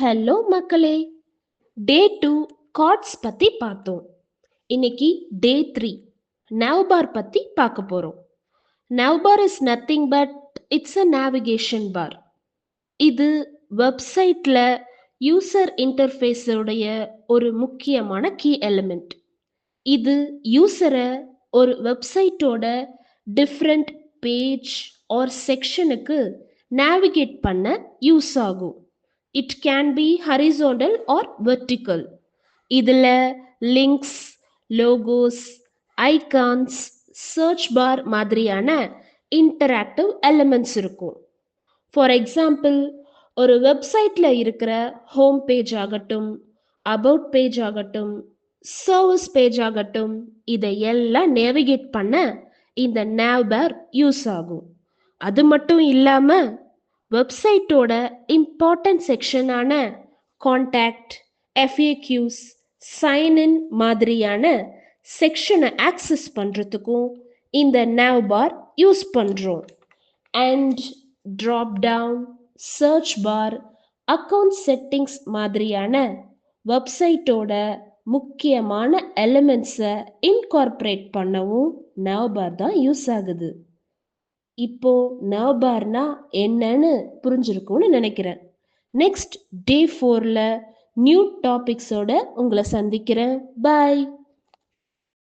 Hello மக்களே! டே 2 cards பத்தி பார்த்தோம். இன்னைக்கு டே 3 நவ்பார் பத்தி பார்க்க போறோம். Navbar is nothing but it's a navigation bar. இது வெப்சைட்ல யூசர் இன்டர்ஃபேஸ் உடைய ஒரு முக்கியமான கீ எலிமெண்ட். இது யூசரை ஒரு வெப்சைட்டோட டிஃப்ரெண்ட் பேஜ் ஆர் செக்ஷனுக்கு நேவிகேட் பண்ண யூஸ் ஆகும். It can be horizontal or vertical. இதில் links, logos, icons, search bar மாதிரியான இன்டராக்டிவ் எலிமெண்ட்ஸ் இருக்கும். ஃபார் எக்ஸாம்பிள், ஒரு வெப்சைட்டில் இருக்கிற ஹோம் பேஜ் ஆகட்டும், அபவுட் பேஜ் ஆகட்டும், சர்வீஸ் பேஜ் ஆகட்டும், இதையெல்லாம் நேவிகேட் பண்ண இந்த nav பார் யூஸ் ஆகும். அது மட்டும் இல்லாமல் வெப்சைட்டோட இம்பார்ட்டன்ட் செக்ஷனான கான்டாக்ட், FAQs, சைன்இன் மாதிரியான செக்ஷனை ஆக்சஸ் பண்ணுறதுக்கும் இந்த nav பார் யூஸ் பண்ணுறோம். And drop down, search bar, account settings மாதிரியான வெப்சைட்டோட முக்கியமான எலிமெண்ட்ஸை இன்கார்பரேட் பண்ணவும் nav பார் தான் யூஸ் ஆகுது. இப்போ நவ்பார்னா என்னன்னு புரிஞ்சிருக்கும்னு நினைக்கிறேன். நெக்ஸ்ட் டே 4ல நியூ டாபிக்ஸோட உங்களை சந்திக்கிறேன். பாய்.